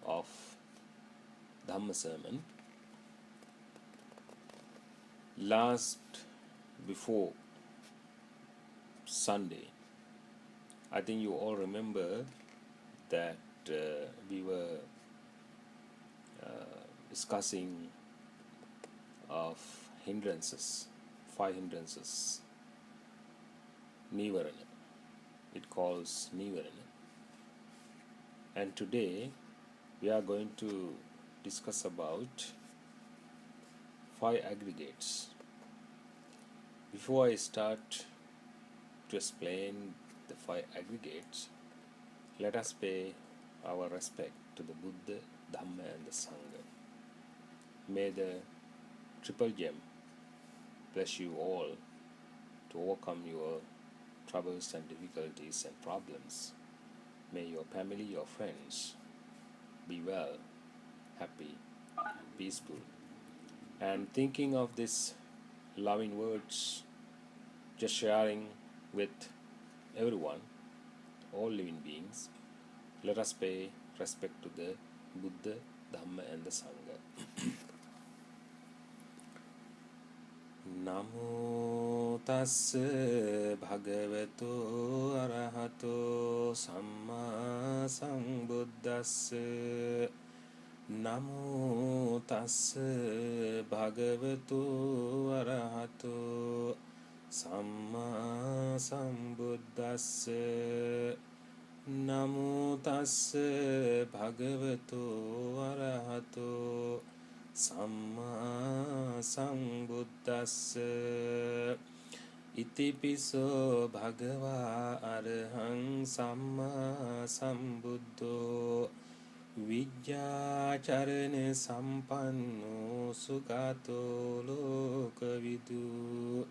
of Dhamma sermon. Before Sunday, I think you all remember that we were discussing of hindrances, 5 hindrances, Nivarana. It calls Nivarana. And today we are going to discuss about 5 aggregates. Before I start to explain the 5 aggregates, let us pay our respect to the Buddha, Dhamma and the Sangha. May the Triple Gem bless you all to overcome your troubles and difficulties and problems. May your family, your friends be well, happy, peaceful. And thinking of these loving words, just sharing with everyone, all living beings, let us pay respect to the Buddha, Dhamma and the Sangha. Namo tassa bhagavato arahato samma sambuddhassa. Namo tassa bhagavato arahato samma sambuddhassa. Namo tassa bhagavato arahato samma sambuddhassa. Itipiso bhagava arahang samma sambuddho. Vijjācarana sampanno sugato lokavidu.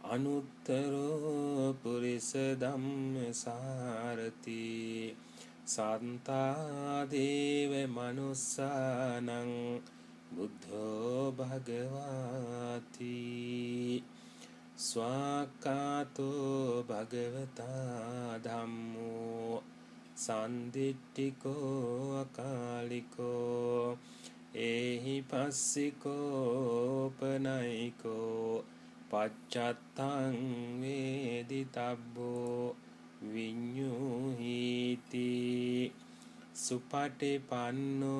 Anuttaro purisa dhamma sarati. Santa deva manussanang buddho bhagavati. Swakato bhagavata dhammo. Sanditthiko akaliko. Ehi passiko panaiko. Paccattang veditabbo. Vinyuhiti. Supatipanno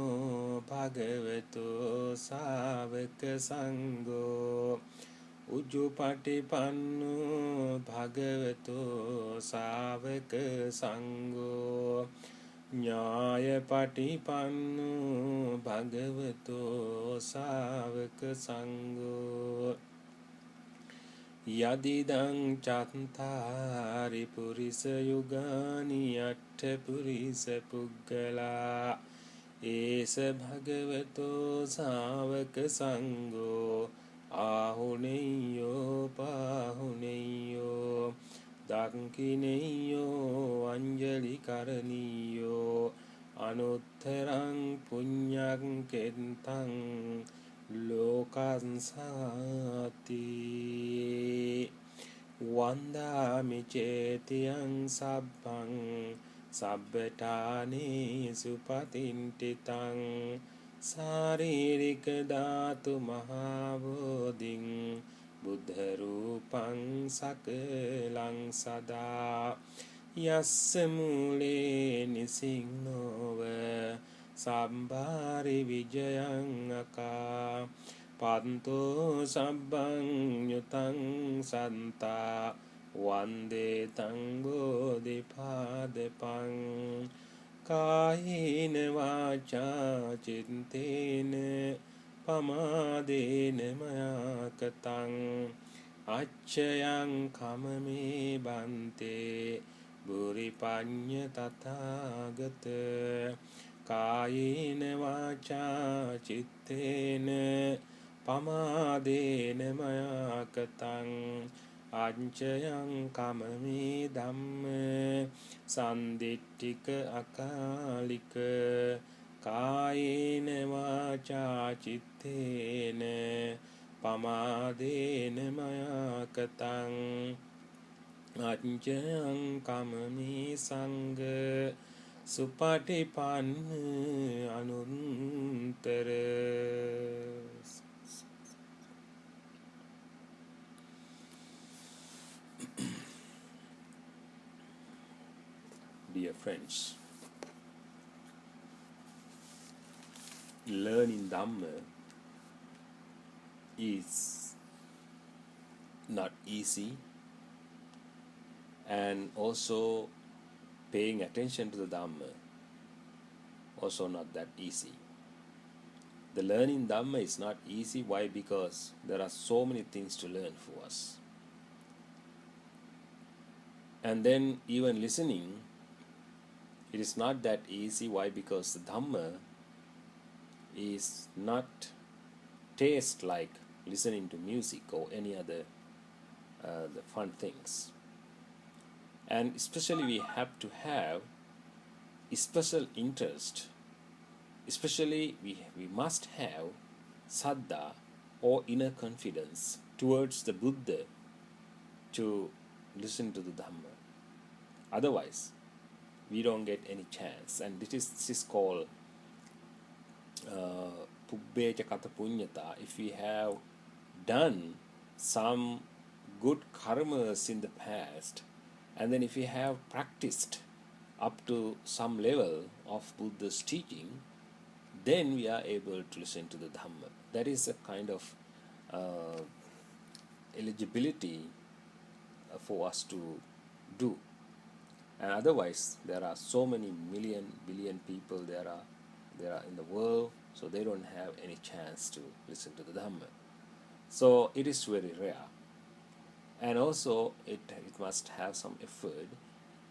bhagavato savaka sangho. Ujjupatipanno bhagavato savaka sangho. Nyāyapatipanno bhagavato savaka sangho. Yadidang chattari purisa yugani atta purisa puggala. Esa bhagavato savaka sangho. Ahuneyo pahuneyo. Dakkineyo anjali karaniyo. Anuttarang punyang kentang lokansati. Vandami cetiyang sabbang sabbetani supatintitang. Saririka dhatu mahabodhing buddha rupang sakalang sada. Yassa mule nisingnova sabbari vijayang aka. Panto sabbang yutang santa. Vande tang bodhipadepang. Kāyena vācā cittena pamadena maya katang. Acchayang kamame bante buripanya tathagata. Kāyena vācā cittena pamadena maya katang. Acchayang kamame dhamma sanditthika akalika. Kāyena vācā cittena pamadena maya katang. Acchayang kamame sangha Supatipanna anuntara. Dear friends, learning Dhamma is not easy, and also paying attention to the Dhamma also not that easy. The learning Dhamma is not easy. Why? Because there are so many things to learn for us. And then even listening, it is not that easy. Why? Because the Dhamma is not taste like listening to music or any other the fun things. And especially we have to have a special interest. Especially we must have saddha or inner confidence towards the Buddha to listen to the Dhamma. Otherwise, we don't get any chance. And this is called Pubbeca Kata Punyata. If we have done some good karmas in the past, and then if we have practiced up to some level of Buddha's teaching, then we are able to listen to the Dhamma. That is a kind of eligibility for us to do. And otherwise, there are so many billion people there are in the world, so they don't have any chance to listen to the Dhamma. So it is very rare. And also it must have some effort,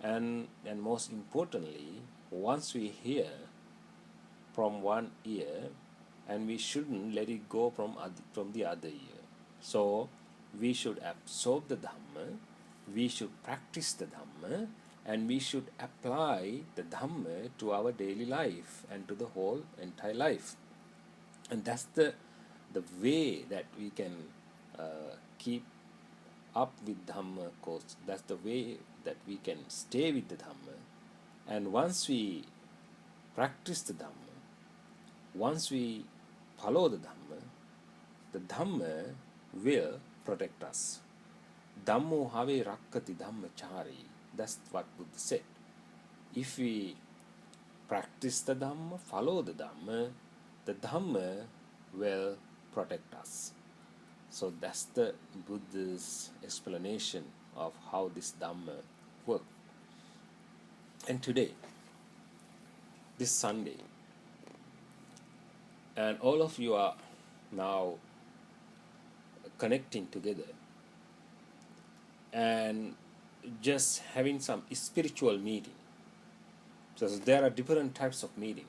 and most importantly, once we hear from one ear, and we shouldn't let it go from the other ear. So we should absorb the Dhamma, we should practice the Dhamma, and we should apply the Dhamma to our daily life and to the whole entire life. And that's the way that we can keep up with Dhamma course. That's the way that we can stay with the Dhamma. And once we practice the Dhamma, once we follow the Dhamma will protect us. Dhammo have rakkati dhammachari. That's what Buddha said. If we practice the Dhamma, follow the Dhamma will protect us. So that's the Buddha's explanation of how this Dhamma works. And today, this Sunday, and all of you are now connecting together and just having some spiritual meeting. So there are different types of meeting.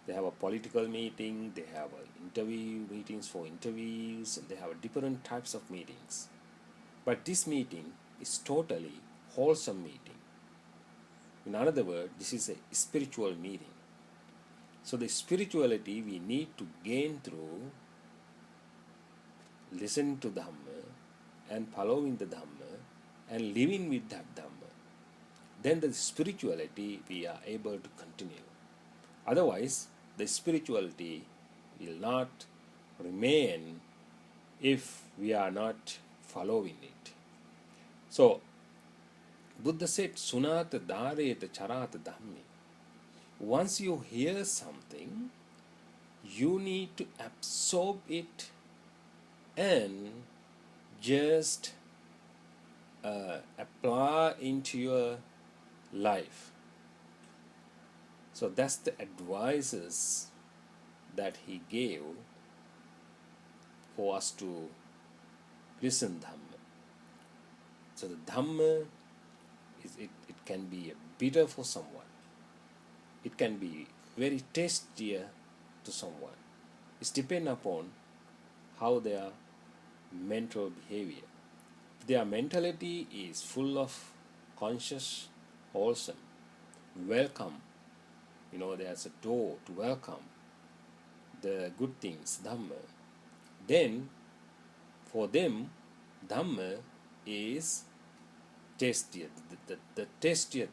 They have a political meeting, they have interview meetings for interviews, and they have different types of meetings. But this meeting is totally wholesome meeting. In other words, this is a spiritual meeting. So the spirituality we need to gain through listening to Dhamma and following the Dhamma and living with that Dhamma. Then the spirituality we are able to continue. Otherwise, the spirituality will not remain if we are not following it. So, Buddha said, Sunata dhareta charata dhammi. Once you hear something, you need to absorb it and just apply into your life. So that's the advices that he gave for us to listen Dhamma. So the Dhamma it can be bitter for someone. It can be very tastier to someone. It depends upon how their mental behavior. If their mentality is full of conscious, wholesome, welcome, there's a door to welcome the good things, Dhamma, then for them, Dhamma is tastier, the tastier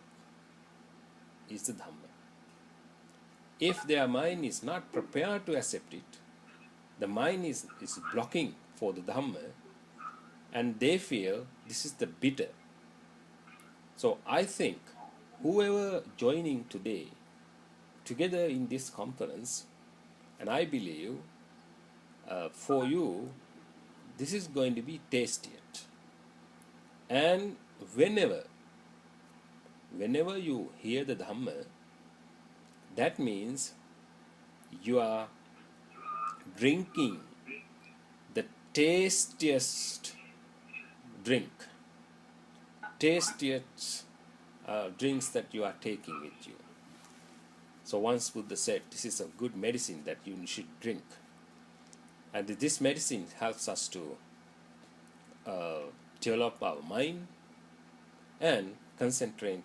is the Dhamma. If their mind is not prepared to accept it, the mind is blocking for the Dhamma, and they feel this is the bitter. So I think whoever joining today together in this conference, and I believe for you this is going to be tastier. And whenever you hear the Dhamma, that means you are drinking the tastiest drink, tastiest drinks that you are taking with you. So once Buddha said, this is a good medicine that you should drink. And this medicine helps us to develop our mind and concentrate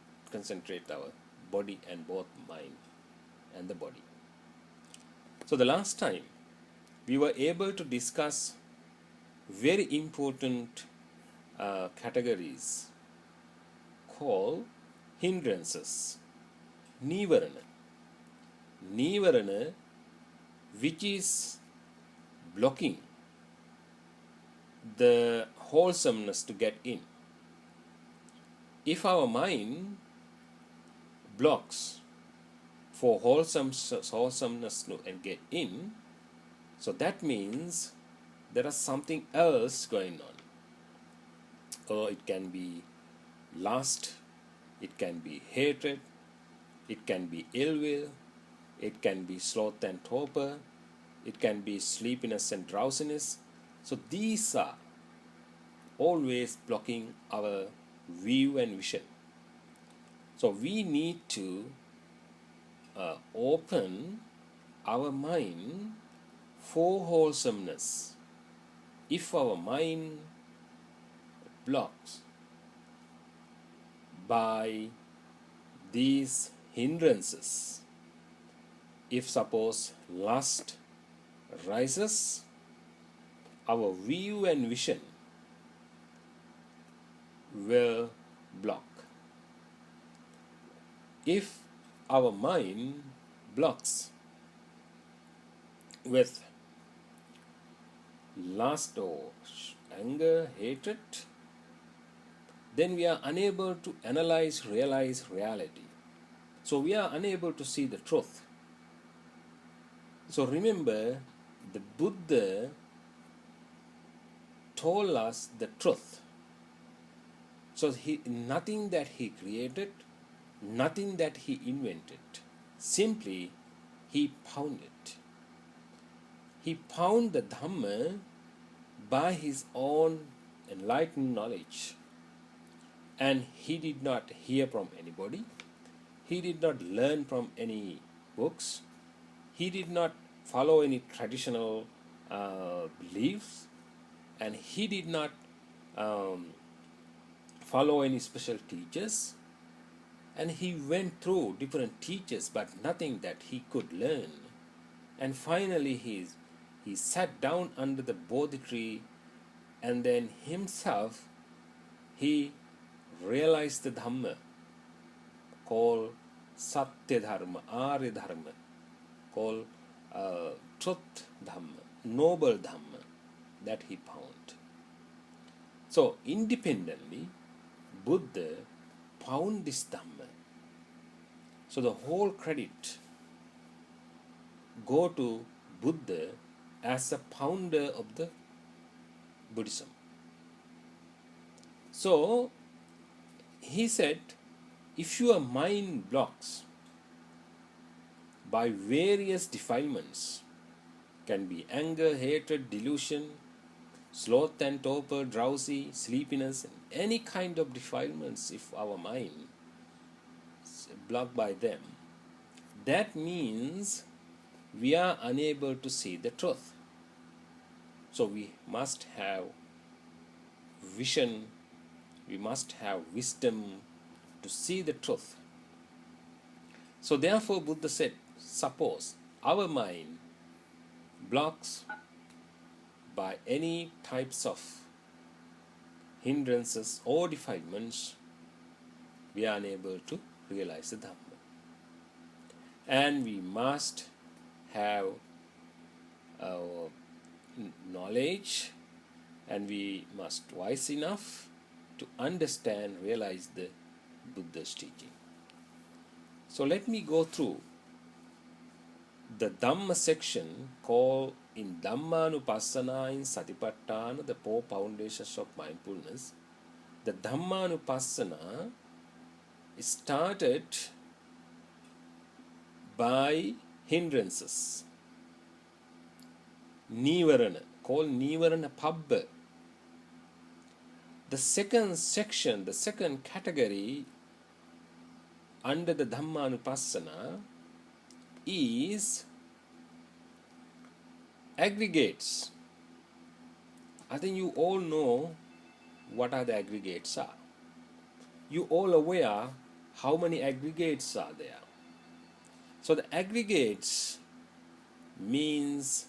our body, and both mind and the body. So the last time we were able to discuss very important categories called hindrances, nivarana. Nivarana, which is blocking the wholesomeness to get in. If our mind blocks for wholesomeness to get in, so that means there is something else going on. Or it can be lust, it can be hatred, it can be ill will, it can be sloth and torpor, it can be sleepiness and drowsiness. So these are always blocking our view and vision. So we need to open our mind for wholesomeness. If our mind blocks by these hindrances, if suppose lust rises, our view and vision will block. If our mind blocks with lust or anger, hatred, then we are unable to analyze, realize reality. So we are unable to see the truth. So remember, the Buddha told us the truth. So nothing that he created, nothing that he invented. Simply, he found it. He found the Dhamma by his own enlightened knowledge. And he did not hear from anybody. He did not learn from any books. He did not follow any traditional beliefs. And he did not follow any special teachers. And he went through different teachers, but nothing that he could learn. And finally he sat down under the Bodhi tree, and then himself he realized the Dhamma called Satya Dharma, Arya Dharma, called Truth Dhamma, Noble Dhamma that he found. So independently, Buddha found this Dhamma. So the whole credit go to Buddha as a founder of the Buddhism. So he said, if your mind blocks by various defilements, can be anger, hatred, delusion, sloth and torpor, drowsy, sleepiness, any kind of defilements, if our mind is blocked by them, that means we are unable to see the truth. So we must have vision, we must have wisdom to see the truth. So therefore Buddha said, suppose our mind blocks by any types of hindrances or defilements, we are unable to realize the Dhamma. and we must have knowledge, and we must wise enough to understand, realize the Buddha's teaching. So let me go through the Dhamma section called in Dhammanupassana in Satipatthana, the four foundations of mindfulness. The Dhammanupassana started by hindrances, Nivarana, called Nivarana Pabba. The second section, the second category under the Dhammanupassana is aggregates. I think you all know what are the aggregates are. You all aware how many aggregates are there. So the aggregates means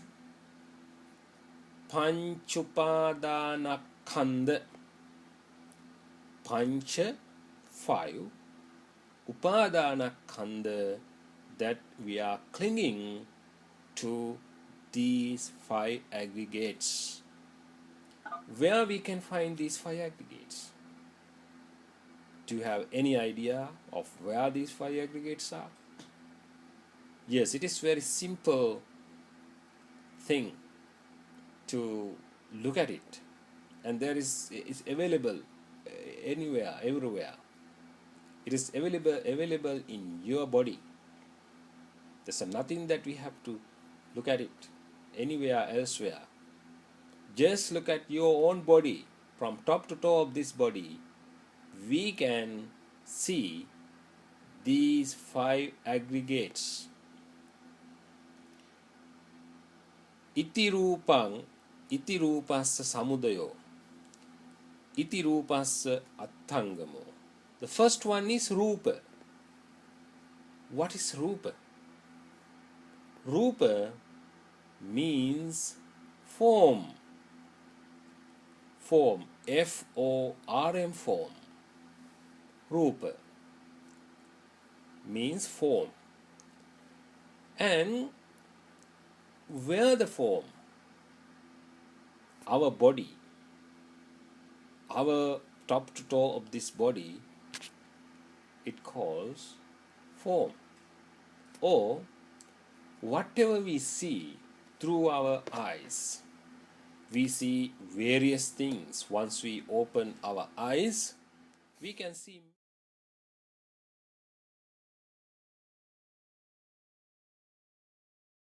Panchupadana Kanda. Pancha, 5. Upadana Kanda, that we are clinging to these 5 aggregates. Where we can find these 5 aggregates? Do you have any idea of where these 5 aggregates are? Yes, it is very simple thing to look at it, and it's available anywhere, everywhere. It is available in your body. There's nothing that we have to look at it anywhere elsewhere. Just look at your own body. From top to toe of this body, we can see these 5 aggregates. Iti rupang, iti rupassa samudayo, iti rupassa attangamo. The first one is rupa. What is rupa? Rupa means form. Form. F-O-R-M, form. Rupa means form. And where the form? Our body. Our top to toe of this body, it calls form. Or whatever we see through our eyes. We see various things. Once we open our eyes, we can see